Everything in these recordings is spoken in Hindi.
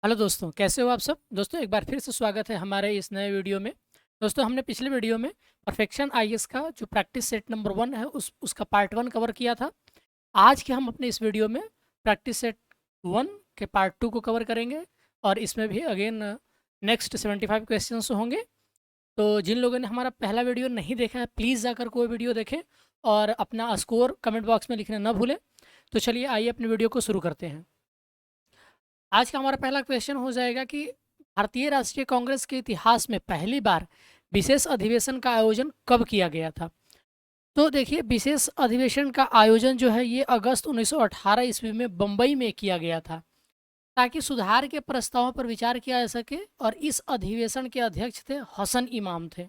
हेलो दोस्तों, कैसे हो आप सब। दोस्तों एक बार फिर से स्वागत है हमारे इस नए वीडियो में। दोस्तों हमने पिछले वीडियो में परफेक्शन आईएएस का जो प्रैक्टिस सेट नंबर 1 है उसका पार्ट 1 कवर किया था। आज के हम अपने इस वीडियो में प्रैक्टिस सेट 1 के पार्ट 2 को कवर करेंगे और इसमें भी अगेन नेक्स्ट 75 क्वेश्चंस होंगे। तो जिन लोगों ने हमारा पहला वीडियो नहीं देखा है प्लीज़ जाकर कोई वीडियो देखें और अपना स्कोर कमेंट बॉक्स में लिखना न भूलें। तो चलिए आइए अपने वीडियो को शुरू करते हैं। आज का हमारा पहला क्वेश्चन हो जाएगा कि भारतीय राष्ट्रीय कांग्रेस के इतिहास में पहली बार विशेष अधिवेशन का आयोजन कब किया गया था। तो देखिए, विशेष अधिवेशन का आयोजन जो है ये अगस्त 1918 ईस्वी में बम्बई में किया गया था, ताकि सुधार के प्रस्तावों पर विचार किया जा सके। और इस अधिवेशन के अध्यक्ष थे हसन इमाम थे।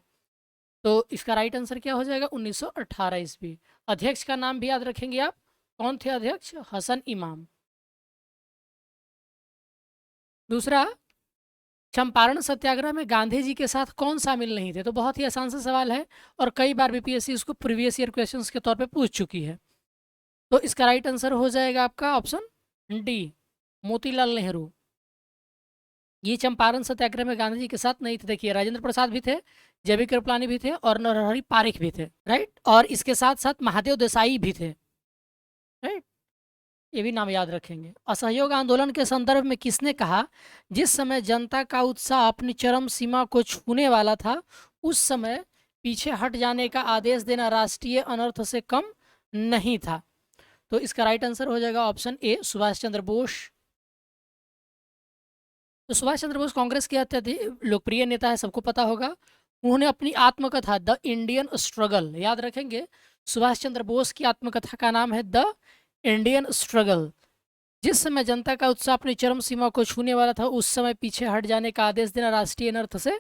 तो इसका राइट आंसर क्या हो जाएगा? 1918 ईस्वी। अध्यक्ष का नाम भी याद रखेंगे आप। कौन थे अध्यक्ष? हसन इमाम। दूसरा, चंपारण सत्याग्रह में गांधी जी के साथ कौन शामिल नहीं थे। तो बहुत ही आसान सा सवाल है और कई बार बीपीएससी इसको प्रीवियस ईयर क्वेश्चंस के तौर पे पूछ चुकी है। तो इसका राइट आंसर हो जाएगा आपका ऑप्शन डी, मोतीलाल नेहरू। ये चंपारण सत्याग्रह में गांधी जी के साथ नहीं थे। देखिए, राजेंद्र प्रसाद भी थे, जेबी कृपलानी भी थे और नरहरि पारिख भी थे, राइट। और इसके साथ साथ महादेव देसाई भी थे, राइट। ये भी नाम याद रखेंगे। असहयोग आंदोलन के संदर्भ में किसने कहा, जिस समय जनता का उत्साह अपनी चरम सीमा को छूने वाला था उस समय पीछे हट जाने का आदेश देना राष्ट्रीय अनर्थ से कम नहीं था। तो इसका राइट आंसर हो जाएगा ऑप्शन ए, सुभाष चंद्र बोस। तो सुभाष चंद्र बोस कांग्रेस के अत्यधिक लोकप्रिय नेता है, सबको पता होगा। उन्होंने अपनी आत्मकथा द इंडियन स्ट्रगल, याद रखेंगे, सुभाष चंद्र बोस की आत्मकथा का नाम है द इंडियन स्ट्रगल। जिस समय जनता का उत्साह अपनी चरम सीमा को छूने वाला था उस समय पीछे हट जाने का आदेश देना राष्ट्रीय अनर्थ से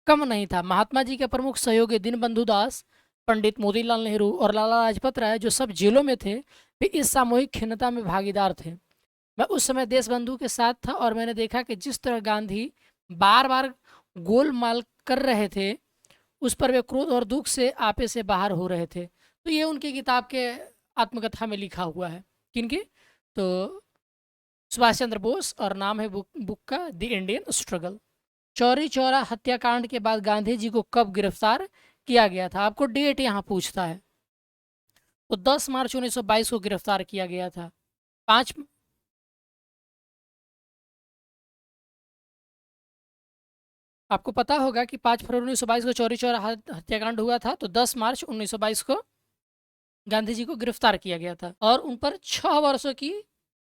कम नहीं था। महात्मा जी के प्रमुख सहयोगी दीनबंधु दास, पंडित मोतीलाल नेहरू और लाला लाजपत राय, जो सब जेलों में थे, वे इस सामूहिक खिन्नता में भागीदार थे। मैं उस समय देशबंधु के साथ था और मैंने देखा कि जिस तरह गांधी बार बार गोलमाल कर रहे थे उस पर वे क्रोध और दुख से आपे से बाहर हो रहे थे। तो ये उनकी किताब के आत्मकथा में लिखा हुआ है। किनकी? तो सुभाष चंद्र बोस, और नाम है बुक का the Indian struggle. Chauri Chaura हत्याकांड के बाद गांधी जी को कब गिरफ्तार किया गया था? आपको डेट यहाँ पूछता है। तो 10 मार्च 1922 को गिरफ्तार किया गया था। 5, आपको पता होगा कि 5 फरवरी 1922 को चौरी चौरा हत्याकांड हुआ था। तो 10 मार्च 1922 को गांधी जी को गिरफ्तार किया गया था और उन पर 6 वर्षों की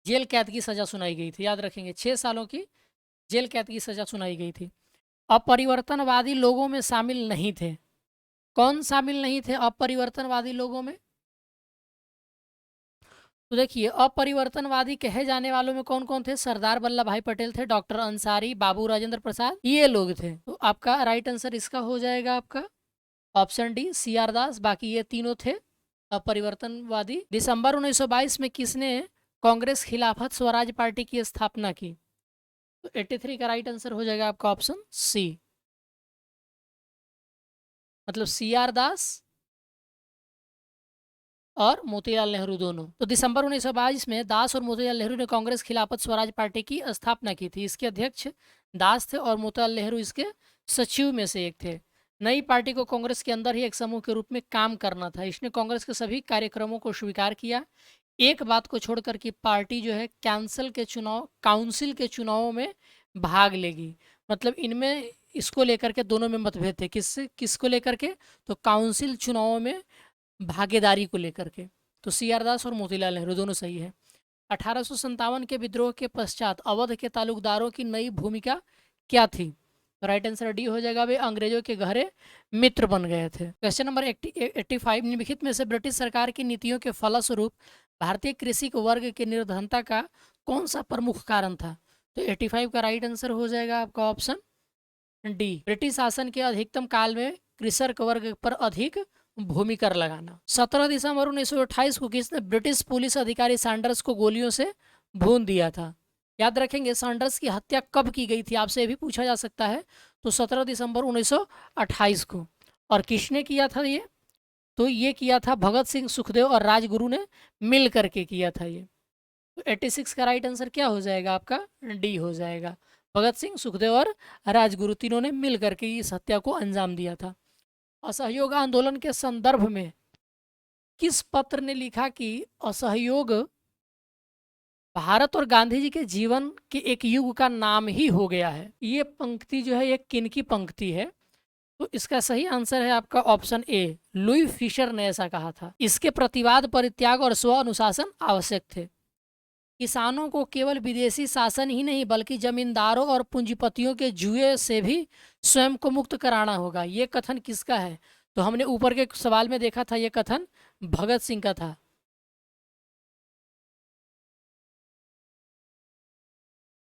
जेल कैद की सजा सुनाई गई थी। याद रखेंगे, 6 सालों की जेल कैद की सजा सुनाई गई थी। अपरिवर्तनवादी लोगों में शामिल नहीं थे। कौन शामिल नहीं थे अपरिवर्तनवादी लोगों में? तो देखिए, अपरिवर्तनवादी कहे जाने वालों में कौन कौन थे? सरदार वल्लभ भाई पटेल थे, डॉक्टर अंसारी, बाबू राजेंद्र प्रसाद, ये लोग थे। तो आपका राइट आंसर इसका हो जाएगा आपका ऑप्शन डी, सी आर दास। बाकी ये तीनों थे अपरिवर्तनवादी। दिसंबर 1922 में किसने कांग्रेस खिलाफत स्वराज पार्टी की स्थापना की? तो 83 का राइट आंसर हो जाएगा आपका ऑप्शन सी, मतलब सी आर दास और मोतीलाल नेहरू दोनों। तो दिसंबर 1922 में दास और मोतीलाल नेहरू ने कांग्रेस खिलाफत स्वराज पार्टी की स्थापना की थी। इसके अध्यक्ष दास थे और मोतीलाल नेहरू इसके सचिव में से एक थे। नई पार्टी को कांग्रेस के अंदर ही एक समूह के रूप में काम करना था। इसने कांग्रेस के सभी कार्यक्रमों को स्वीकार किया, एक बात को छोड़कर कि पार्टी जो है काउंसिल के चुनावों में भाग लेगी। मतलब इनमें इसको लेकर के दोनों में मतभेद थे। किसको लेकर के? तो काउंसिल चुनावों में भागीदारी को लेकर के। तो सी आर दास और मोतीलाल नेहरू दोनों सही है। 1857 के विद्रोह के पश्चात अवध के तालुकदारों की नई भूमिका क्या थी? तो राइट आंसर डी हो जाएगा, वे अंग्रेजों के गहरे मित्र बन गए थे। क्वेश्चन नंबर 85, निम्नलिखित में से ब्रिटिश सरकार की नीतियों के फलस्वरूप भारतीय कृषि वर्ग के निर्धनता का कौन सा प्रमुख कारण था? तो 85 का राइट आंसर हो जाएगा आपका ऑप्शन डी, ब्रिटिश शासन के अधिकतम काल में कृषक वर्ग पर अधिक भूमि कर लगाना। 17 दिसंबर 1928 को किसने ब्रिटिश पुलिस अधिकारी सैंडर्स को गोलियों से भून दिया था? याद रखेंगे, सैंडर्स की हत्या कब की गई थी, आपसे भी पूछा जा सकता है। तो 17 दिसंबर 1928 को। और किसने किया था ये? तो ये किया था भगत सिंह, सुखदेव और राजगुरु ने मिल करके किया था ये। तो 86 का राइट आंसर क्या हो जाएगा आपका? डी हो जाएगा, भगत सिंह, सुखदेव और राजगुरु तीनों ने मिल करके इस हत्या को अंजाम दिया था। असहयोग आंदोलन के संदर्भ में किस पत्र ने लिखा कि असहयोग भारत और गांधी जी के जीवन के एक युग का नाम ही हो गया है? ये पंक्ति जो है, ये किन की पंक्ति है? तो इसका सही आंसर है आपका ऑप्शन ए, लुई फिशर ने ऐसा कहा था। इसके प्रतिवाद, परित्याग और स्व अनुशासन आवश्यक थे। किसानों को केवल विदेशी शासन ही नहीं बल्कि जमींदारों और पूंजीपतियों के जुए से भी स्वयं को मुक्त कराना होगा। ये कथन किसका है? तो हमने ऊपर के सवाल में देखा था, ये कथन भगत सिंह का था।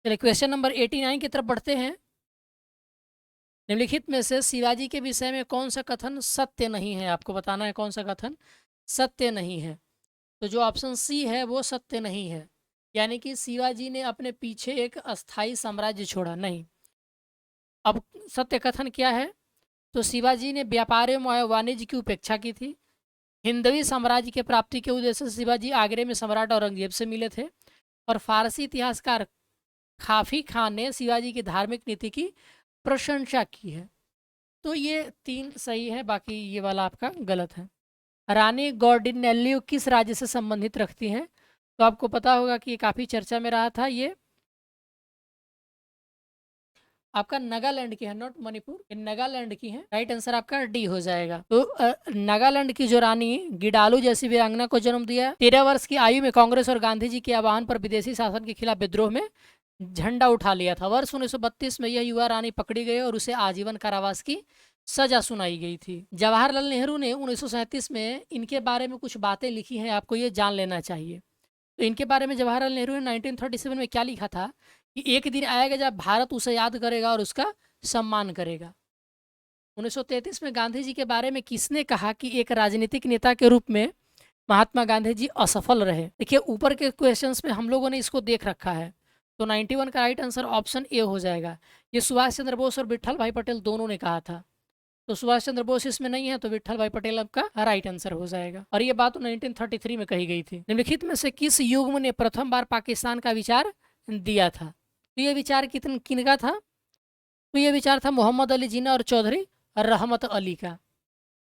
चलिए क्वेश्चन नंबर 89 की तरफ बढ़ते हैं। निम्नलिखित में से शिवाजी के विषय में कौन सा कथन सत्य नहीं है? आपको बताना है कौन सा कथन सत्य नहीं है। तो जो ऑप्शन सी है वो सत्य नहीं है, यानी कि शिवाजी ने अपने पीछे एक अस्थाई साम्राज्य छोड़ा नहीं। अब सत्य कथन क्या है? तो शिवाजी ने व्यापार एवं वाणिज्य की उपेक्षा की थी। हिंदवी साम्राज्य के प्राप्ति के उद्देश्य से शिवाजी आगरे में सम्राट औरंगजेब से मिले थे। और फारसी इतिहासकार खाफी खान ने शिवाजी की धार्मिक नीति की प्रशंसा की है। तो ये 3 सही है, बाकी ये वाला आपका गलत है। रानी गॉर्डिनेलियो किस राज्य से संबंधित रखती हैं? तो आपको पता होगा कि ये काफ़ी चर्चा में रहा था। ये आपका नागालैंड की है, नॉट मणिपुर, ये नागालैंड की है। राइट आंसर आपका डी हो जाएगा। तो नागालैंड की जो रानी गिडालू जैसी वीरांगना को जन्म दिया। 13 वर्ष की आयु में कांग्रेस और गांधी जी के आह्वान पर विदेशी शासन के खिलाफ विद्रोह में झंडा उठा लिया था। वर्ष 1932 में यह युवा रानी पकड़ी गई और उसे आजीवन कारावास की सजा सुनाई गई थी। जवाहरलाल नेहरू ने 1937 में इनके बारे में कुछ बातें लिखी हैं, आपको ये जान लेना चाहिए। तो इनके बारे में जवाहरलाल नेहरू ने 1937 में क्या लिखा था कि एक दिन आएगा जब भारत उसे याद करेगा और उसका सम्मान करेगा। 1933 में गांधी जी के बारे में किसने कहा कि एक राजनीतिक नेता के रूप में महात्मा गांधी जी असफल रहे? देखिए ऊपर के क्वेश्चंस में हम लोगों ने इसको देख रखा है। तो 91 का राइट आंसर ऑप्शन ए हो जाएगा। ये सुभाष चंद्र बोस और विट्ठल भाई पटेल दोनों ने कहा था। तो सुभाष चंद्र बोस इसमें नहीं है, तो विट्ठल भाई पटेल आपका राइट आंसर हो जाएगा। और ये बात 1933 में कही गई थी। निम्नलिखित में से किस युग्म ने प्रथम बार पाकिस्तान का विचार दिया था? तो ये विचार किनका था? तो ये विचार था मोहम्मद अली जिन्ना और चौधरी रहमत अली का।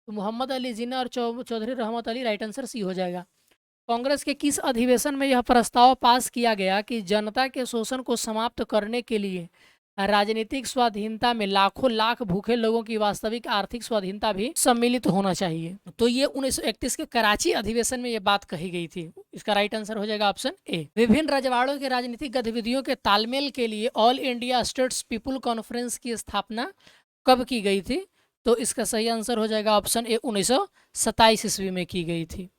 तो मोहम्मद अली जिन्ना और चौधरी रहमत अली, राइट आंसर सी हो जाएगा। कांग्रेस के किस अधिवेशन में यह प्रस्ताव पास किया गया कि जनता के शोषण को समाप्त करने के लिए राजनीतिक स्वाधीनता में लाखों लाख भूखे लोगों की वास्तविक आर्थिक स्वाधीनता भी सम्मिलित होना चाहिए? तो ये 1931 के कराची अधिवेशन में ये बात कही गई थी। इसका राइट आंसर हो जाएगा ऑप्शन ए। विभिन्न रजवाड़ों के राजनीतिक गतिविधियों के तालमेल के लिए all India states people conference की स्थापना कब की गई थी? तो इसका सही आंसर हो जाएगा ऑप्शन ए, 1927 ईस्वी में की गई थी।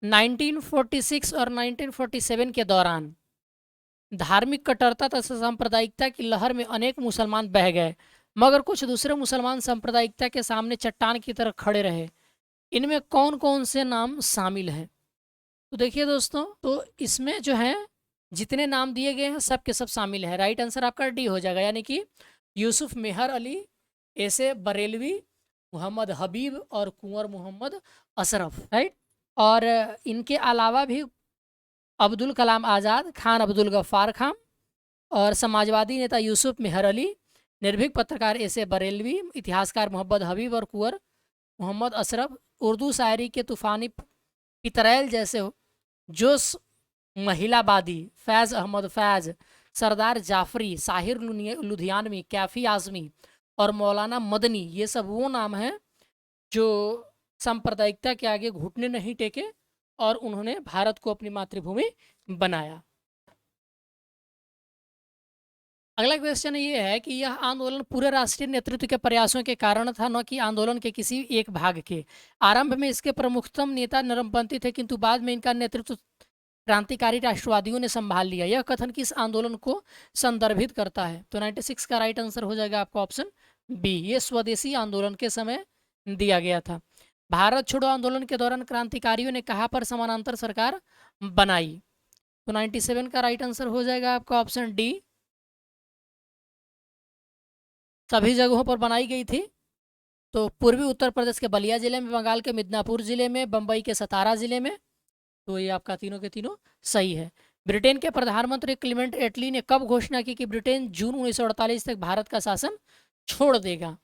1946 और 1947 के दौरान धार्मिक कट्टरता तथा सांप्रदायिकता की लहर में अनेक मुसलमान बह गए, मगर कुछ दूसरे मुसलमान सांप्रदायिकता के सामने चट्टान की तरह खड़े रहे। इनमें कौन कौन से नाम शामिल हैं? तो देखिए दोस्तों, तो इसमें जो है जितने नाम दिए गए हैं सब के सब शामिल हैं। राइट आंसर आपका डी हो जाएगा, यानी कि यूसुफ मेहर अली, ऐसे बरेलवी, मोहम्मद हबीब और कुंवर मोहम्मद अशरफ। राइट। और इनके अलावा भी अब्दुल कलाम आज़ाद, खान अब्दुल गफ्फार खान और समाजवादी नेता यूसुफ मेहर अली, निर्भीक पत्रकार ऐसे बरेलवी, इतिहासकार मोहम्मद हबीब और कुंवर मोहम्मद अशरफ, उर्दू शायरी के तूफ़ानी पितरैल जैसे जोश महिलाबादी फैज़ अहमद फैज़, सरदार जाफरी, साहिर लुधियानवी, कैफ़ी आज़मी और मौलाना मदनी, ये सब वो नाम हैं जो सांप्रदायिकता के आगे घुटने नहीं टेके और उन्होंने भारत को अपनी मातृभूमि बनाया। अगला क्वेश्चन ये है कि यह आंदोलन पूरे राष्ट्रीय नेतृत्व के प्रयासों के कारण था, न कि आंदोलन के किसी एक भाग के। आरंभ में इसके प्रमुखतम नेता नरमपंथी थे, किंतु बाद में इनका नेतृत्व क्रांतिकारी राष्ट्रवादियों ने संभाल लिया। यह कथन किस आंदोलन को संदर्भित करता है? तो 96 का राइट आंसर हो जाएगा आपका ऑप्शन बी, ये स्वदेशी आंदोलन के समय दिया गया था। भारत छोड़ो आंदोलन के दौरान क्रांतिकारियों ने कहाँ पर समानांतर सरकार बनाई? तो 97 का राइट आंसर हो जाएगा आपका ऑप्शन डी, सभी जगहों पर बनाई गई थी। तो पूर्वी उत्तर प्रदेश के बलिया जिले में, बंगाल के मिदनापुर जिले में, बम्बई के सतारा जिले में। तो ये आपका तीनों के तीनों सही है। ब्रिटेन के प्रधानमंत्री क्लीमेंट एटली ने कब घोषणा की कि ब्रिटेन जून 1948 तक भारत का शासन छोड़ देगा?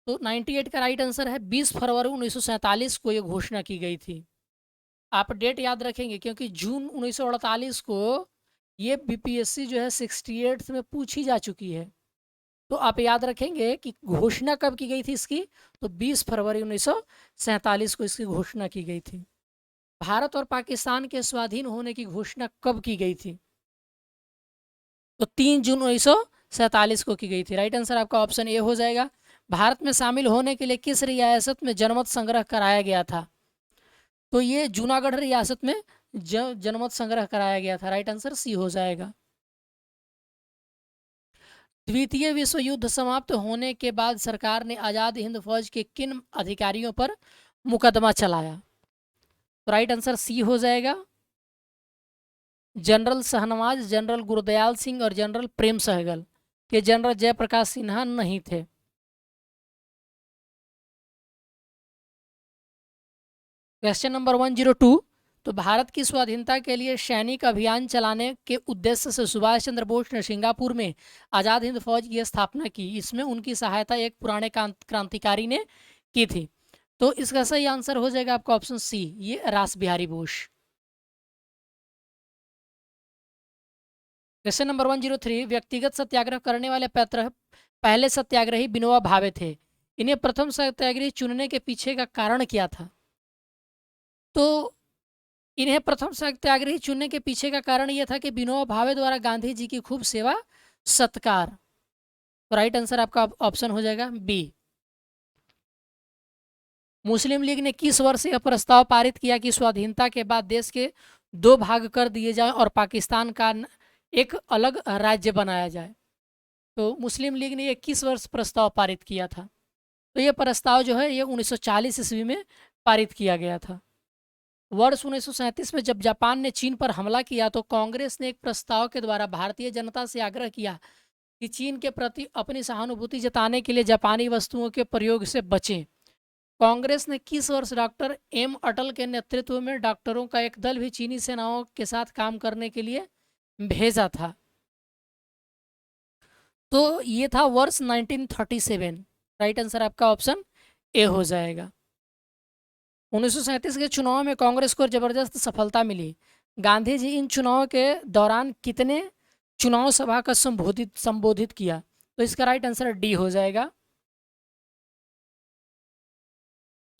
तो 98 का राइट आंसर है 20 फरवरी 1947 को ये घोषणा की गई थी। आप डेट याद रखेंगे क्योंकि जून 1948 को ये बीपीएससी जो है 68 में पूछी जा चुकी है। तो आप याद रखेंगे कि घोषणा कब की गई थी इसकी, तो 20 फरवरी 1947 को इसकी घोषणा की गई थी। भारत और पाकिस्तान के स्वाधीन होने की घोषणा कब की गई थी? तो 3 जून 1947 को की गई थी। राइट आंसर आपका ऑप्शन ए हो जाएगा। भारत में शामिल होने के लिए किस रियासत में जनमत संग्रह कराया गया था? तो ये जूनागढ़ रियासत में जनमत संग्रह कराया गया था। राइट आंसर सी हो जाएगा। द्वितीय विश्व युद्ध समाप्त होने के बाद सरकार ने आजाद हिंद फौज के किन अधिकारियों पर मुकदमा चलाया? तो राइट आंसर सी हो जाएगा। जनरल शहनवाज, जनरल गुरदयाल सिंह और जनरल प्रेम सहगल। ये जनरल जयप्रकाश सिन्हा नहीं थे। क्वेश्चन नंबर 102, तो भारत की स्वाधीनता के लिए सैनिक अभियान चलाने के उद्देश्य से सुभाष चंद्र बोस ने सिंगापुर में आज़ाद हिंद फौज की स्थापना की। इसमें उनकी सहायता एक पुराने क्रांतिकारी ने की थी। तो इसका सही आंसर हो जाएगा आपका ऑप्शन सी, ये रास बिहारी बोस। क्वेश्चन नंबर 103, व्यक्तिगत सत्याग्रह करने वाले पहले सत्याग्रही विनोबा भावे थे। इन्हें प्रथम सत्याग्रही चुनने के पीछे का कारण क्या था? तो इन्हें प्रथम सत्याग्रही चुनने के पीछे का कारण यह था कि विनोबा भावे द्वारा गांधी जी की खूब सेवा सत्कार। तो राइट आंसर आपका ऑप्शन हो जाएगा बी। मुस्लिम लीग ने किस वर्ष यह प्रस्ताव पारित किया कि स्वाधीनता के बाद देश के 2 भाग कर दिए जाएं और पाकिस्तान का एक अलग राज्य बनाया जाए? तो मुस्लिम लीग ने यह किस वर्ष प्रस्ताव पारित किया था? तो यह प्रस्ताव जो है ये 1940 ईस्वी में पारित किया गया था। वर्ष 1937 में जब जापान ने चीन पर हमला किया तो कांग्रेस ने एक प्रस्ताव के द्वारा भारतीय जनता से आग्रह किया कि चीन के प्रति अपनी सहानुभूति जताने के लिए जापानी वस्तुओं के प्रयोग से बचें। कांग्रेस ने किस वर्ष डॉक्टर एम अटल के नेतृत्व में डॉक्टरों का एक दल भी चीनी सेनाओं के साथ काम करने के लिए भेजा था? तो ये था वर्ष 1937। राइट आंसर आपका ऑप्शन ए हो जाएगा। 1937 के चुनाव में कांग्रेस को जबरदस्त सफलता मिली। गांधी जी इन चुनाव के दौरान कितने चुनाव सभा का संबोधित किया? तो इसका राइट आंसर डी हो जाएगा।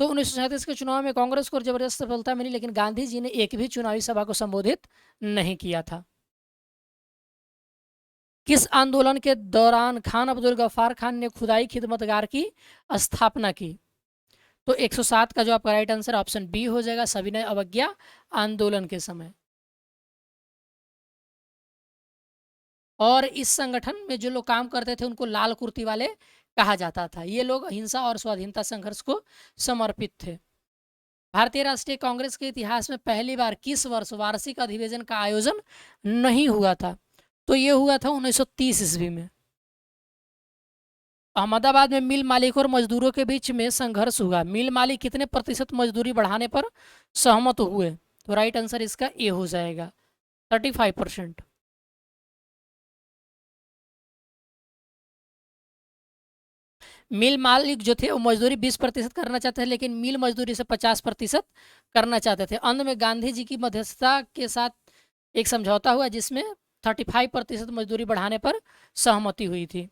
तो 1937 के चुनाव में कांग्रेस को जबरदस्त सफलता मिली, लेकिन गांधी जी ने एक भी चुनावी सभा को संबोधित नहीं किया था। किस आंदोलन के दौरान खान अब्दुल गफ्फार खान ने खुदाई खिदमतगार की स्थापना की? तो 107 का जो आपका राइट आंसर ऑप्शन बी हो जाएगा, सविनय अवज्ञा आंदोलन के समय। और इस संगठन में जो लोग काम करते थे उनको लाल कुर्ती वाले कहा जाता था। ये लोग अहिंसा और स्वाधीनता संघर्ष को समर्पित थे। भारतीय राष्ट्रीय कांग्रेस के इतिहास में पहली बार किस वर्ष वार्षिक अधिवेशन का आयोजन नहीं हुआ था? तो ये हुआ था 1930 ईस्वी में। अहमदाबाद में मिल मालिक और मजदूरों के बीच में संघर्ष हुआ। मिल मालिक कितने प्रतिशत मजदूरी बढ़ाने पर सहमत हुए? तो राइट आंसर इसका ए हो जाएगा, 35%। मिल मालिक जो थे वो मजदूरी 20% करना चाहते थे, लेकिन मिल मजदूरी से 50% करना चाहते थे। अंत में गांधी जी की मध्यस्थता के साथ एक समझौता हुआ जिसमें 35% मजदूरी बढ़ाने पर सहमति हुई थी।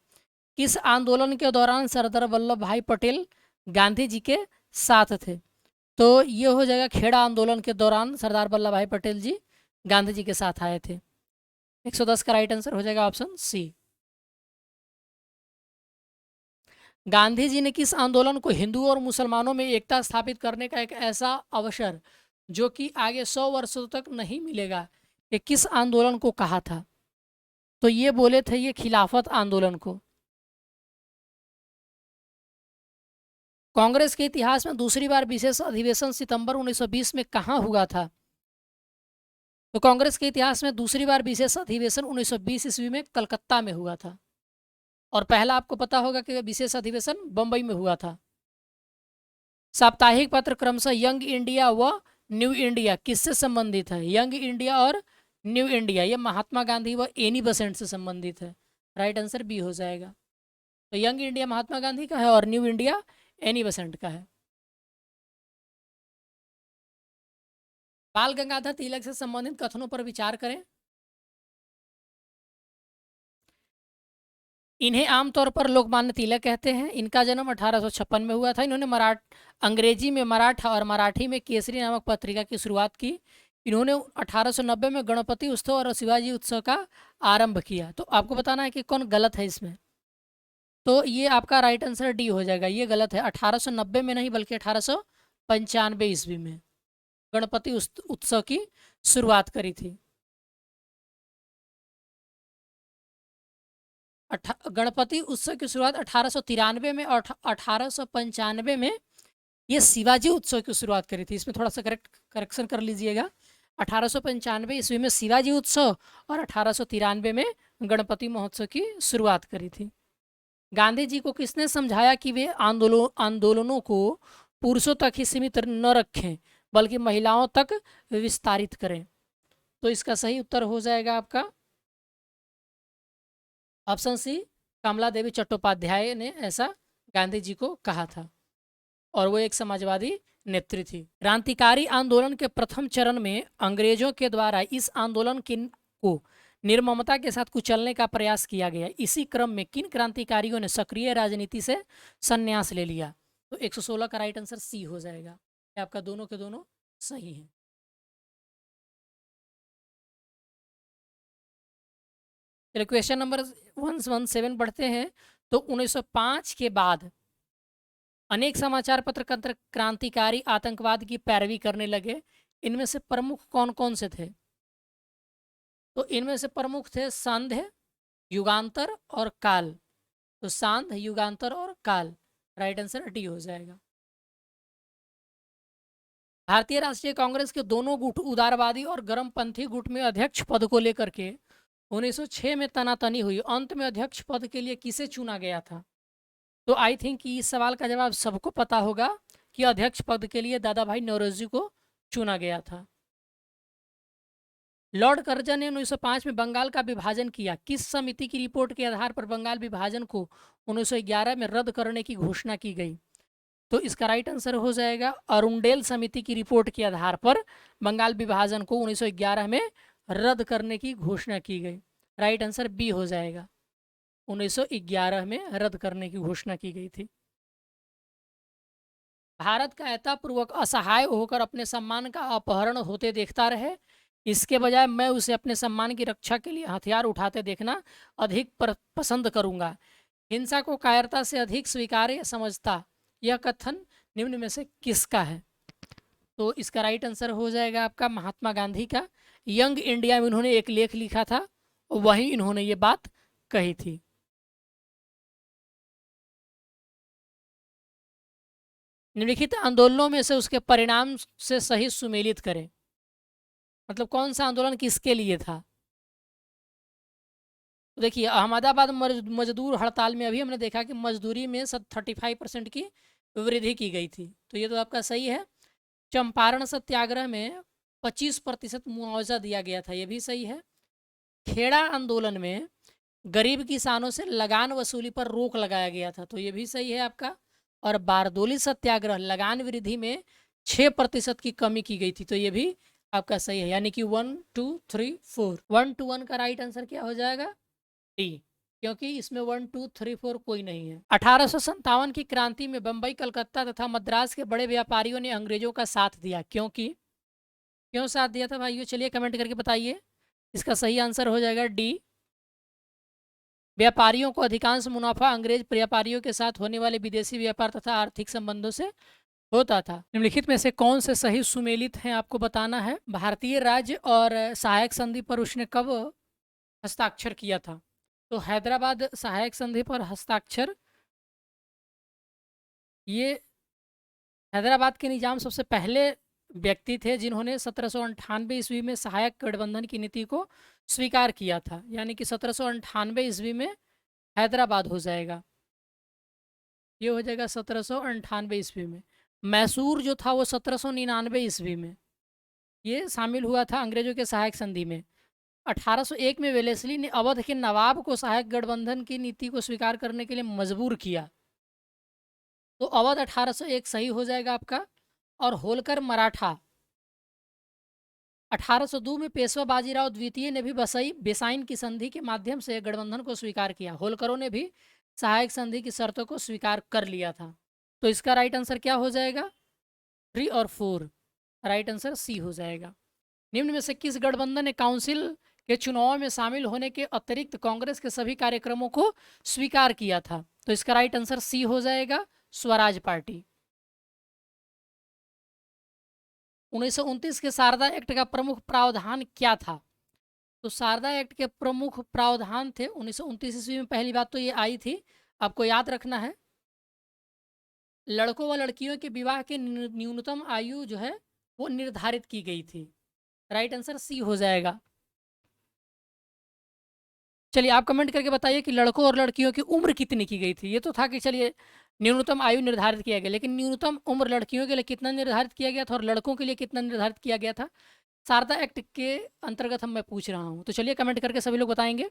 किस आंदोलन के दौरान सरदार वल्लभ भाई पटेल गांधी जी के साथ थे? तो ये हो जाएगा खेड़ा आंदोलन के दौरान सरदार वल्लभ भाई पटेल जी गांधी जी के साथ आए थे। 110 का राइट आंसर हो जाएगा ऑप्शन सी। गांधी जी ने किस आंदोलन को हिंदुओं और मुसलमानों में एकता स्थापित करने का एक ऐसा अवसर जो कि आगे 100 वर्षों तक नहीं मिलेगा, ये किस आंदोलन को कहा था? तो ये बोले थे ये खिलाफत आंदोलन को। कांग्रेस के इतिहास में दूसरी बार विशेष अधिवेशन सितंबर 1920 में कहाँ हुआ था? तो कांग्रेस के इतिहास में दूसरी बार विशेष अधिवेशन 1920 ईस्वी में कलकत्ता में हुआ था। और पहला आपको पता होगा कि विशेष अधिवेशन बंबई में हुआ था। साप्ताहिक पत्र क्रमशः यंग इंडिया व न्यू इंडिया किससे संबंधित है? यंग इंडिया और न्यू इंडिया, ये महात्मा गांधी व एनी बेसेंट से संबंधित है। राइट आंसर बी हो जाएगा। तो यंग इंडिया महात्मा गांधी का है और न्यू इंडिया एनी बेसेंट का है। बाल गंगाधर तिलक से संबंधित कथनों पर विचार करें। इन्हें आमतौर पर लोकमान्य तिलक कहते हैं। इनका जन्म 1856 में हुआ था। इन्होंने अंग्रेजी में मराठा और मराठी में केसरी नामक पत्रिका की शुरुआत की। इन्होंने 1890 में गणपति उत्सव और शिवाजी उत्सव का आरंभ किया। तो आपको बताना है कि कौन गलत है इसमें। तो ये आपका राइट आंसर डी हो जाएगा, ये गलत है। 1890 में नहीं बल्कि 1895 ईस्वी में गणपति उत्सव की शुरुआत करी थी। गणपति उत्सव की शुरुआत 1893 में और 1895 में ये शिवाजी उत्सव की शुरुआत करी थी। इसमें थोड़ा सा करेक्शन कर लीजिएगा। 1895 ईस्वी में शिवाजी उत्सव और 1893 में गणपति महोत्सव की शुरुआत करी थी। गांधी जी को किसने समझाया कि वे आंदोलनों को पुरुषों तक ही सीमित न रखें बल्कि महिलाओं तक विस्तारित करें? तो इसका सही उत्तर हो जाएगा आपका ऑप्शन सी, कमला देवी चट्टोपाध्याय ने ऐसा गांधी जी को कहा था और वो एक समाजवादी नेत्री थी। क्रांतिकारी आंदोलन के प्रथम चरण में अंग्रेजों के द्वारा इस आंदोलन को निर्ममता के साथ कुचलने का प्रयास किया गया। इसी क्रम में किन क्रांतिकारियों ने सक्रिय राजनीति से संन्यास ले लिया? तो 116 का राइट आंसर सी हो जाएगा। आपका दोनों के दोनों सही हैं। चलिए क्वेश्चन नंबर 117 पढ़ते हैं। तो 1905 के बाद अनेक समाचार पत्र क्रांतिकारी आतंकवाद की पैरवी करने लगे। इनमें से प्रमुख कौन कौन से थे? तो इनमें से प्रमुख थे सांध्य, युगांतर और काल। तो सांध्य, युगांतर और काल। राइट आंसर डी हो जाएगा। भारतीय राष्ट्रीय कांग्रेस के दोनों गुट उदारवादी और गर्मपंथी गुट में अध्यक्ष पद को लेकर के 1906 में तनातनी हुई। अंत में अध्यक्ष पद के लिए किसे चुना गया था? तो आई थिंक इस सवाल का जवाब सबको पता होगा कि अध्यक्ष पद के लिए दादा भाई नौरोजी को चुना गया था। लॉर्ड कर्जन ने 1905 में बंगाल का विभाजन किया। किस समिति की रिपोर्ट के आधार पर बंगाल विभाजन को 1911 में रद्द करने की घोषणा की गई? तो इसका राइट आंसर हो जाएगा अरुंडेल समिति की रिपोर्ट के आधार पर बंगाल विभाजन को 1911 में रद्द करने की घोषणा की गई। राइट आंसर बी हो जाएगा। 1911 में रद्द करने की घोषणा की गई थी। भारत कायरतापूर्वक असहाय होकर अपने सम्मान का अपहरण होते देखता रहे, इसके बजाय मैं उसे अपने सम्मान की रक्षा के लिए हथियार उठाते देखना अधिक पसंद करूंगा। हिंसा को कायरता से अधिक स्वीकार्य समझता, यह कथन निम्न में से किसका है? तो इसका राइट आंसर हो जाएगा आपका महात्मा गांधी का। यंग इंडिया में उन्होंने एक लेख लिखा था, वहीं इन्होंने ये बात कही थी। निम्नलिखित आंदोलनों में से उसके परिणाम से सही सुमेलित करें। मतलब कौन सा आंदोलन किसके लिए था? तो देखिए अहमदाबाद मजदूर हड़ताल में अभी हमने देखा कि मजदूरी में 35% की वृद्धि की गई थी, तो ये तो आपका सही है। चंपारण सत्याग्रह में 25% मुआवजा दिया गया था, ये भी सही है। खेड़ा आंदोलन में गरीब किसानों से लगान वसूली पर रोक लगाया गया था, तो ये भी सही है आपका। और बारदोली सत्याग्रह लगान वृद्धि में 6% की कमी की गई थी, तो ये भी आपका सही है। यानी कि 1 2 3 4 1 to 1 का राइट आंसर क्या हो जाएगा? डी, क्योंकि इसमें 1 2 3 4 कोई नहीं है। 1857 की क्रांति में बंबई, कलकत्ता तथा मद्रास के बड़े व्यापारियों ने अंग्रेजों का साथ दिया। क्यों साथ दिया था भाइयों? चलिए कमेंट करके बताइए। इसका सही आंसर हो जाएगा डी। व्यापारियों को अधिकांश मुनाफा अंग्रेज व्यापारियों के साथ होने वाले विदेशी व्यापार तथा आर्थिक संबंधों से होता था। निम्नलिखित में से कौन से सही सुमेलित हैं आपको बताना है। भारतीय राज्य और सहायक संधि पर उसने कब हस्ताक्षर किया था? तो हैदराबाद सहायक संधि पर हस्ताक्षर, ये हैदराबाद के निजाम सबसे पहले व्यक्ति थे जिन्होंने 1798 ईस्वी में सहायक गठबंधन की नीति को स्वीकार किया था। यानी कि 1798 ईस्वी में हैदराबाद हो जाएगा, ये हो जाएगा 1798 ईस्वी में। मैसूर जो था वो 1799 ईस्वी में ये शामिल हुआ था अंग्रेजों के सहायक संधि में। 1801 में वेलेस्ली ने अवध के नवाब को सहायक गठबंधन की नीति को स्वीकार करने के लिए मजबूर किया। तो अवध 1801 सही हो जाएगा आपका। और होलकर मराठा 1802 में पेशवा बाजीराव द्वितीय ने भी बेसाइन की संधि के माध्यम से गठबंधन को स्वीकार किया। होलकरों ने भी सहायक संधि की शर्तों को स्वीकार कर लिया था। तो इसका राइट आंसर क्या हो जाएगा? 3 और 4। राइट आंसर सी हो जाएगा। निम्न में से किस गठबंधन ने काउंसिल के चुनाव में शामिल होने के अतिरिक्त कांग्रेस के सभी कार्यक्रमों को स्वीकार किया था? तो इसका राइट आंसर सी हो जाएगा, स्वराज पार्टी। 1929 के शारदा एक्ट का प्रमुख प्रावधान क्या था? तो शारदा एक्ट के प्रमुख प्रावधान थे 1929 ईस्वी में। पहली बात तो ये आई थी, आपको याद रखना है, लड़कों व लड़कियों के विवाह की न्यूनतम आयु जो है वो निर्धारित की गई थी। राइट आंसर सी हो जाएगा। चलिए आप कमेंट करके बताइए कि लड़कों और लड़कियों की उम्र कितनी की गई थी। ये तो था कि चलिए न्यूनतम आयु निर्धारित किया गया, लेकिन न्यूनतम उम्र लड़कियों के लिए कितना निर्धारित किया गया था और लड़कों के लिए कितना निर्धारित किया गया था? शारदा एक्ट के अंतर्गत मैं पूछ रहा हूँ। तो चलिए कमेंट करके सभी लोग बताएंगे।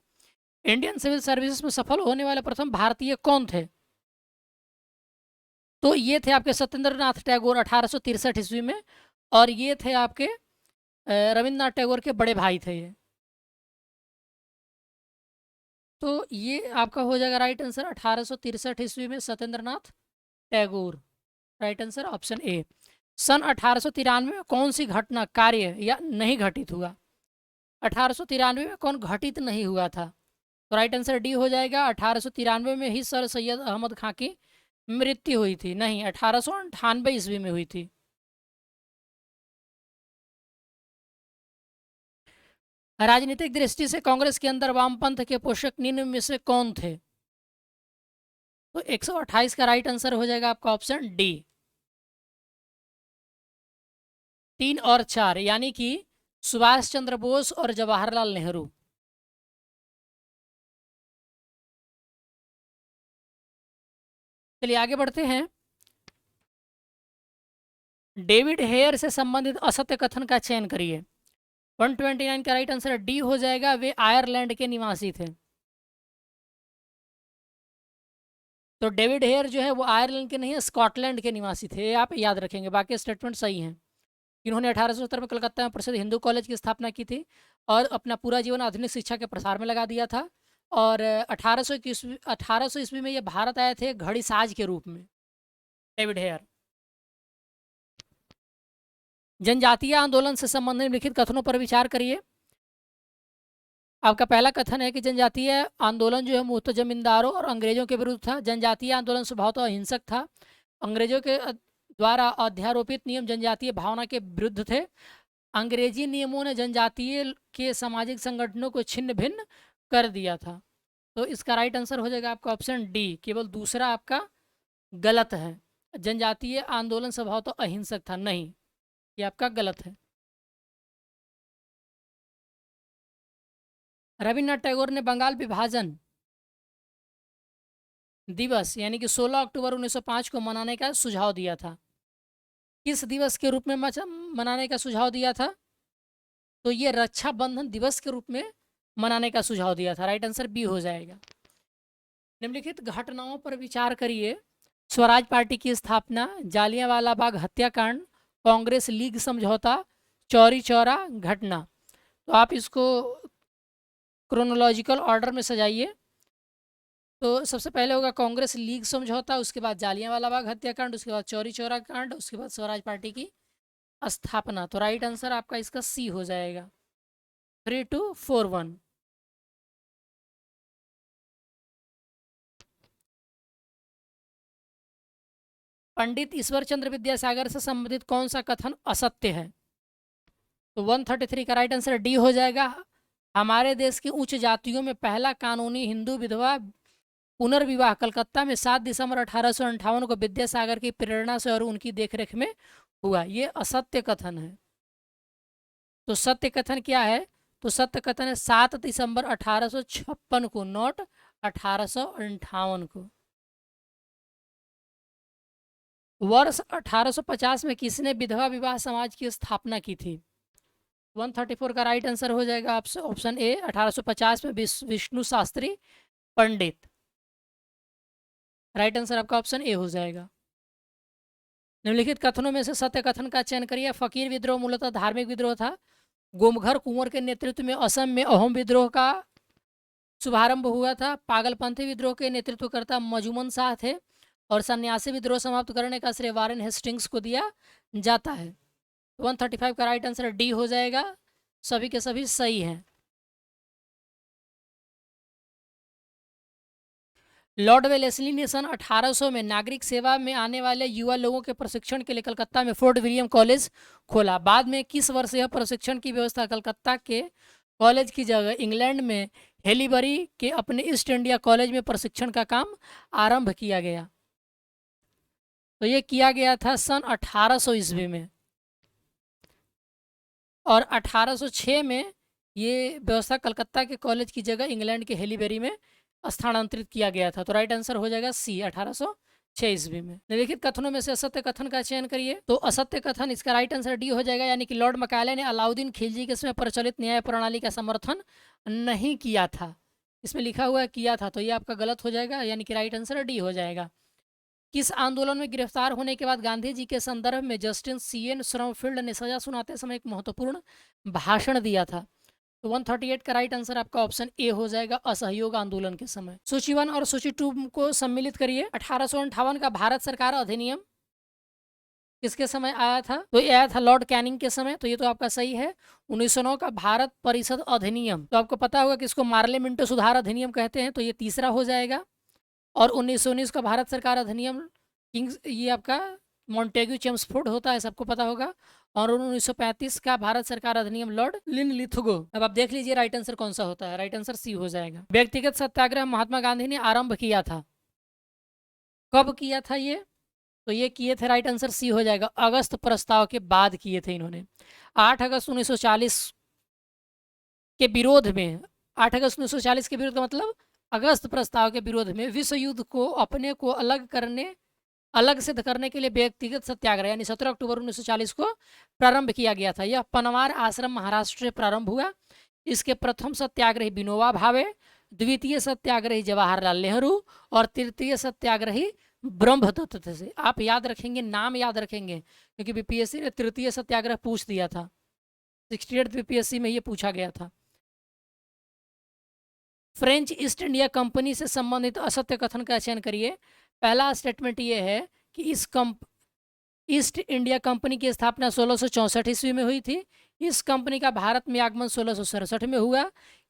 इंडियन सिविल सर्विसेज में सफल होने वाले प्रथम भारतीय कौन थे? तो ये थे आपके सत्येंद्र नाथ टैगोर 1863 ईस्वी में, और ये थे आपके रविन्द्रनाथ टैगोर के बड़े भाई थे ये। तो ये आपका हो जाएगा राइट आंसर 1863 ईस्वी में Satyendra Nath Tagore. Right answer option A. सन 1893 में कौन सी घटना, कार्य या नहीं घटित हुआ? 1893 में कौन घटित नहीं हुआ था? तो राइट आंसर डी हो जाएगा। 1893 में ही सर सैयद अहमद खां की मृत्यु हुई थी। नहीं, 1898 ईस्वी में हुई थी। राजनीतिक दृष्टि से कांग्रेस के अंदर वामपंथ के पोषक निम्न में से कौन थे? तो 128 का राइट आंसर हो जाएगा आपका ऑप्शन डी। 3 और 4 यानी कि सुभाष चंद्र बोस और जवाहरलाल नेहरू। चलिए आगे बढ़ते हैं। डेविड हेयर से संबंधित असत्य कथन का चयन करिए। 129 का राइट आंसर डी हो जाएगा, वे आयरलैंड के निवासी थे। तो डेविड हेयर जो है वो आयरलैंड के नहीं है, स्कॉटलैंड के निवासी थे। आप याद रखेंगे, बाकी स्टेटमेंट सही हैं। इन्होंने 1870 में कलकत्ता में प्रसिद्ध हिंदू कॉलेज की स्थापना की थी और अपना पूरा जीवन आधुनिक शिक्षा के प्रसार में लगा दिया था। और 1800 ईस्वी में ये भारत आए थे घड़ी साज के रूप में, डेविड हेयर। जनजातीय आंदोलन से संबंधित लिखित कथनों पर विचार करिए। आपका पहला कथन है कि जनजातीय आंदोलन जो है मुख्यतः जमींदारों और अंग्रेजों के विरुद्ध था। जनजातीय आंदोलन स्वभावतः अहिंसक था। अंग्रेजों के द्वारा अध्यारोपित नियम जनजातीय भावना के विरुद्ध थे। अंग्रेजी नियमों ने जनजातीय के सामाजिक संगठनों को छिन्न भिन्न कर दिया था। तो इसका राइट आंसर हो जाएगा आपका ऑप्शन डी। केवल दूसरा आपका गलत है। जनजातीय आंदोलन स्वभावतः अहिंसक था, नहीं, ये आपका गलत है। रविन्द्रनाथ टैगोर ने बंगाल विभाजन दिवस यानी कि 16 अक्टूबर 1905 को मनाने का सुझाव दिया था। किस दिवस के रूप में मनाने का सुझाव दिया था? तो ये रक्षाबंधन दिवस के रूप में मनाने का सुझाव दिया था। राइट आंसर बी हो जाएगा। निम्नलिखित घटनाओं पर विचार करिए। स्वराज पार्टी की स्थापना, जालियांवाला बाग हत्याकांड, कांग्रेस लीग समझौता, चौरी चौरा घटना। तो आप इसको क्रोनोलॉजिकल ऑर्डर में सजाइए। तो सबसे पहले होगा कांग्रेस लीग समझौता, उसके बाद जालियांवाला बाग हत्याकांड, उसके बाद चौरी चौरा कांड, उसके बाद स्वराज पार्टी की स्थापना। तो राइट आंसर आपका इसका सी हो जाएगा। 3241। पंडित ईश्वर चंद्र विद्यासागर से संबंधित कौन सा कथन असत्य है? तो 133 का राइट आंसर डी हो जाएगा। हमारे देश की उच्च जातियों में पहला कानूनी हिंदू विधवा पुनर्विवाह कलकत्ता में 7 दिसंबर 1858 को विद्यासागर की प्रेरणा से और उनकी देखरेख में हुआ। ये असत्य कथन है। तो सत्य कथन क्या है? तो सत्य कथन है 7 दिसंबर 1856 को, नॉट 1858 को। वर्ष 1850 में किसने विधवा विवाह समाज की स्थापना की थी? 134 का राइट आंसर हो जाएगा ऑप्शन ए, 1850 में विष्णु शास्त्री पंडित। राइट आंसर आपका ऑप्शन ए हो जाएगा। निम्नलिखित कथनों में से सत्य कथन का चयन करिए। फकीर विद्रोह मूलतः धार्मिक विद्रोह था। गोमघर कुंवर के नेतृत्व में असम में अहोम विद्रोह का शुभारंभ हुआ था। पागलपंथी विद्रोह के नेतृत्वकर्ता मजूमन शाह थे और सन्यासी विद्रोह समाप्त करने का श्रेय वारेन हेस्टिंग्स को दिया जाता है। 135 का राइट आंसर डी हो जाएगा। सभी के सभी सही हैं। लॉर्ड वेलेस्ली ने सन 1800 में नागरिक सेवा में आने वाले युवा लोगों के प्रशिक्षण के लिए कलकत्ता में फोर्ट विलियम कॉलेज खोला। बाद में किस वर्ष यह प्रशिक्षण की व्यवस्था कलकत्ता के कॉलेज की जगह इंग्लैंड में हेलीबरी के अपने ईस्ट इंडिया कॉलेज में प्रशिक्षण का काम आरंभ किया गया? तो ये किया गया था सन 1800 ईस्वी में, और 1806 में ये व्यवस्था कलकत्ता के कॉलेज की जगह इंग्लैंड के हेलीबरी में स्थानांतरित किया गया था। तो राइट आंसर हो जाएगा सी, 1806 ईस्वी में। निम्नलिखित कथनों में से असत्य कथन का चयन करिए। तो असत्य कथन, इसका राइट आंसर डी हो जाएगा, यानी कि लॉर्ड मकाले ने अलाउद्दीन खिलजी के समय प्रचलित न्याय प्रणाली का समर्थन नहीं किया था। इसमें लिखा हुआ है किया था, तो ये आपका गलत हो जाएगा, यानी कि राइट आंसर डी हो जाएगा। किस आंदोलन में गिरफ्तार होने के बाद गांधी जी के संदर्भ में जस्टिन सीएन श्रमफील्ड ने सजा सुनाते समय एक महत्वपूर्ण भाषण दिया था? तो 138 का राइट आंसर आपका ऑप्शन ए हो जाएगा, असहयोग आंदोलन के समय। सूची 1 और सूची 2 को सम्मिलित करिए। 1858 का भारत सरकार अधिनियम किसके समय आया था? तो ये आया था लॉर्ड कैनिंग के समय, तो ये तो आपका सही है। 1909 का भारत परिषद अधिनियम, तो आपको पता होगा कि इसको मार्ले मिंटो सुधार अधिनियम कहते हैं, तो ये तीसरा हो जाएगा। और 1919 का भारत सरकार अधिनियम किंग्स, ये आपका मॉन्टेग्यू चेम्सफोर्ड होता है, सबको पता होगा। और 1935 का भारत सरकार अधिनियम लॉर्ड लिनलिथगो। अब आप देख लीजिए राइट आंसर कौन सा होता है। राइट आंसर सी हो जाएगा। व्यक्तिगत सत्याग्रह महात्मा गांधी ने आरंभ किया था, कब किया था ये? तो ये किए थे, राइट आंसर सी हो जाएगा, अगस्त प्रस्ताव के बाद किए थे इन्होंने। 8 अगस्त 1940 के विरोध में, 8 अगस्त 1940 के विरोध का मतलब अगस्त प्रस्ताव के विरोध में विश्व युद्ध को अपने को अलग सिद्ध करने के लिए व्यक्तिगत सत्याग्रह यानी 17 अक्टूबर 1940 को प्रारंभ किया गया था। यह पनवार आश्रम महाराष्ट्र से प्रारंभ हुआ। इसके प्रथम सत्याग्रही विनोबा भावे, द्वितीय सत्याग्रही जवाहरलाल नेहरू और तृतीय सत्याग्रही ब्रह्मदत्त थे। आप याद रखेंगे, नाम याद रखेंगे, क्योंकि बीपीएससी ने तृतीय सत्याग्रह पूछ दिया था, 68 बीपीएससी में ये पूछा गया था। फ्रेंच ईस्ट इंडिया कंपनी से संबंधित असत्य कथन का चयन करिए। पहला स्टेटमेंट ये है कि ईस्ट इंडिया कंपनी की स्थापना 1664 ईस्वी में हुई थी। इस कंपनी का भारत में आगमन 1667 में हुआ।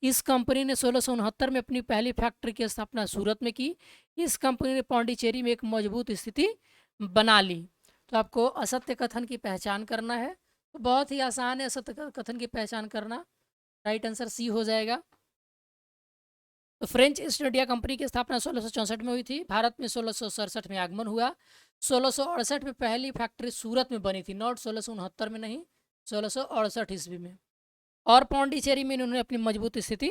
इस कंपनी ने 1669 में अपनी पहली फैक्ट्री की स्थापना सूरत में की। इस कंपनी ने पौंडीचेरी में एक मजबूत स्थिति बना ली। तो आपको असत्य कथन की पहचान करना है, तो बहुत ही आसान है असत्य कथन की पहचान करना। राइट आंसर सी हो जाएगा। तो फ्रेंच ईस्ट इंडिया कंपनी की स्थापना 1664 में हुई थी। भारत में 1667 में आगमन हुआ। 1668 में पहली फैक्ट्री सूरत में बनी थी, नॉट 1669 में नहीं, 1668 ईस्वी में। और पौंडीचेरी में इन्होंने अपनी मजबूत स्थिति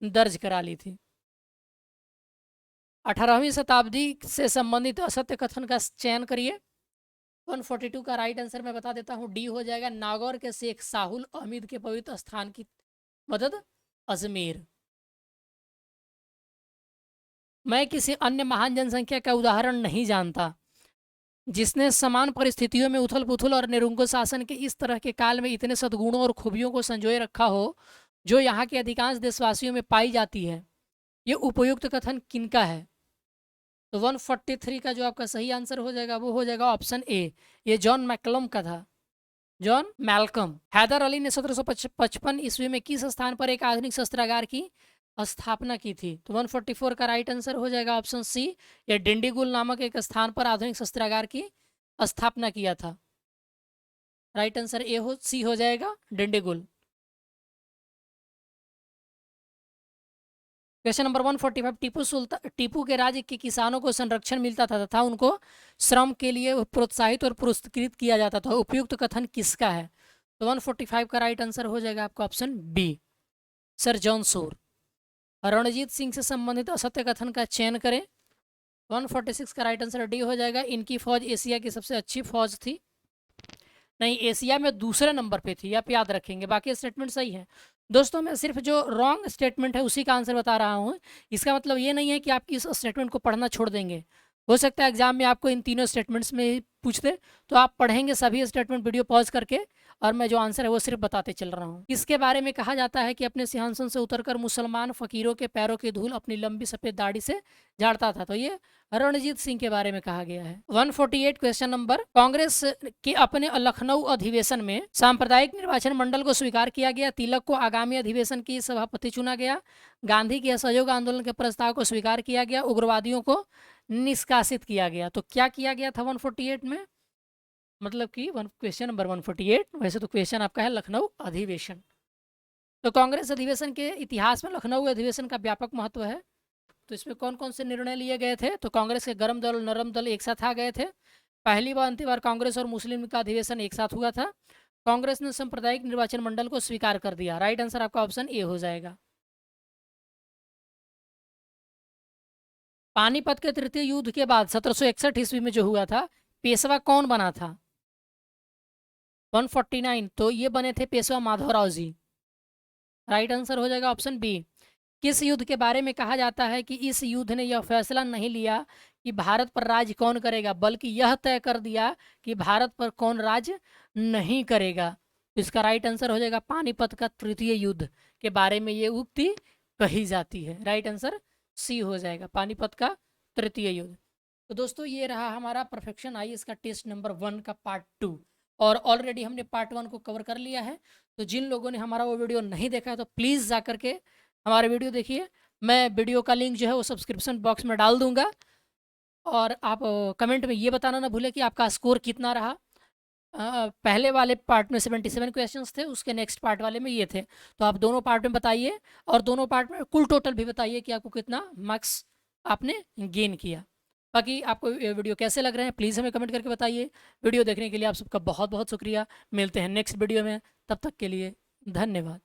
दर्ज करा ली थी। 18वीं शताब्दी से संबंधित असत्य कथन का चयन करिए। 142 का राइट आंसर मैं बता देता हूँ, डी हो जाएगा। नागौर के शेख साहुल अहमद के पवित्र स्थान की मदद अजमेर। मैं किसी अन्य महान जनसंख्या का उदाहरण नहीं जानता जिसने समान परिस्थितियों में उथल पुथल और निरंकुश शासन के इस तरह के काल में इतने सद्गुणों और खूबियों को संजोए रखा हो जो यहाँ के अधिकांश देशवासियों में पाई जाती है। ये उपयुक्त कथन किनका है? तो 143 का जो आपका सही आंसर हो जाएगा वो हो जाएगा ऑप्शन ए, ये जॉन मैकलम का था, जॉन मैल्कम। हैदर अली ने 1755 ईस्वी में किस स्थान पर एक आधुनिक शस्त्रागार की स्थापना की थी? तो 144 का राइट आंसर हो जाएगा ऑप्शन सी, या डिंडीगुल नामक एक स्थान पर आधुनिक शस्त्रागार की स्थापना किया था। राइट आंसर ए हो सी हो जाएगा, डिंडीगुल। क्वेश्चन नंबर 145, टीपू के राज्य के किसानों को संरक्षण मिलता था तथा उनको श्रम के लिए प्रोत्साहित और पुरस्कृत किया जाता था। उपयुक्त कथन किसका है? तो 145 का राइट आंसर हो जाएगा आपका option B, sir John Shore. Ranjit Singh से संबंधित असत्य कथन का चयन करें। 146 का राइट आंसर डी हो जाएगा। इनकी फौज एशिया की सबसे अच्छी फौज थी। नहीं, एशिया में दूसरे नंबर पे थी, आप याद रखेंगे, बाकी स्टेटमेंट सही है। दोस्तों मैं सिर्फ जो रॉन्ग स्टेटमेंट है उसी का आंसर बता रहा हूँ। इसका मतलब ये नहीं है कि आप इस स्टेटमेंट को पढ़ना छोड़ देंगे। हो सकता है एग्जाम में आपको इन तीनों स्टेटमेंट्स में ही पूछ दे, तो आप पढ़ेंगे सभी स्टेटमेंट वीडियो पॉज करके, और मैं जो आंसर है वो सिर्फ बताते चल रहा हूँ। इसके बारे में कहा जाता है कि अपने सिंहासन से उतरकर मुसलमान फकीरों के पैरों की धूल अपनी लंबी सफ़ेद दाढ़ी से झाड़ता था। तो ये रणजीत सिंह के बारे में कहा गया है। 148 क्वेश्चन नंबर, कांग्रेस के अपने लखनऊ अधिवेशन में सांप्रदायिक निर्वाचन मंडल को स्वीकार किया गया। तिलक को आगामी अधिवेशन की सभापति चुना गया। गांधी के असहयोग आंदोलन के प्रस्ताव को स्वीकार किया गया। उग्रवादियों को निष्कासित किया गया। तो क्या किया गया था 148 में? मतलब कि क्वेश्चन नंबर 148, वैसे तो क्वेश्चन आपका है लखनऊ अधिवेशन। तो कांग्रेस अधिवेशन के इतिहास में लखनऊ अधिवेशन का व्यापक महत्व है। तो इसमें कौन कौन से निर्णय लिए गए थे? तो कांग्रेस के गर्म दल नरम दल एक साथ आ गए थे। पहली बार अंतिम बार कांग्रेस और मुस्लिम लीग का अधिवेशन एक साथ हुआ था। कांग्रेस ने सांप्रदायिक निर्वाचन मंडल को स्वीकार कर दिया। राइट आंसर आपका ऑप्शन ए हो जाएगा। पानीपत के तृतीय युद्ध के बाद 1761 ईस्वी में जो हुआ था, पेशवा कौन बना था? 149, तो ये बने थे पेशवा माधवराव जी। राइट आंसर हो जाएगा ऑप्शन बी। किस युद्ध के बारे में कहा जाता है कि इस युद्ध ने यह फैसला नहीं लिया कि भारत पर राज कौन करेगा, बल्कि यह तय कर दिया कि भारत पर कौन राज नहीं करेगा? तो इसका राइट आंसर हो जाएगा पानीपत का तृतीय युद्ध के बारे में ये उक्ति कही जाती है। राइट आंसर सी हो जाएगा, पानीपत का तृतीय युद्ध। तो दोस्तों ये रहा हमारा परफेक्शन आईएएस का टेस्ट नंबर 1 का पार्ट 2, और ऑलरेडी हमने पार्ट 1 को कवर कर लिया है। तो जिन लोगों ने हमारा वो वीडियो नहीं देखा है तो प्लीज़ जा करके हमारे वीडियो देखिए। मैं वीडियो का लिंक जो है वो सब्सक्रिप्शन बॉक्स में डाल दूंगा, और आप कमेंट में ये बताना ना भूलें कि आपका स्कोर कितना रहा। पहले वाले पार्ट में 77 क्वेश्चंस थे, उसके नेक्स्ट पार्ट वाले में ये थे। तो आप दोनों पार्ट में बताइए, और दोनों पार्ट में कुल टोटल भी बताइए कि आपको कितना मार्क्स आपने गेन किया। बाकी आपको ये वीडियो कैसे लग रहे हैं प्लीज़ हमें कमेंट करके बताइए। वीडियो देखने के लिए आप सबका बहुत बहुत शुक्रिया। मिलते हैं नेक्स्ट वीडियो में, तब तक के लिए धन्यवाद।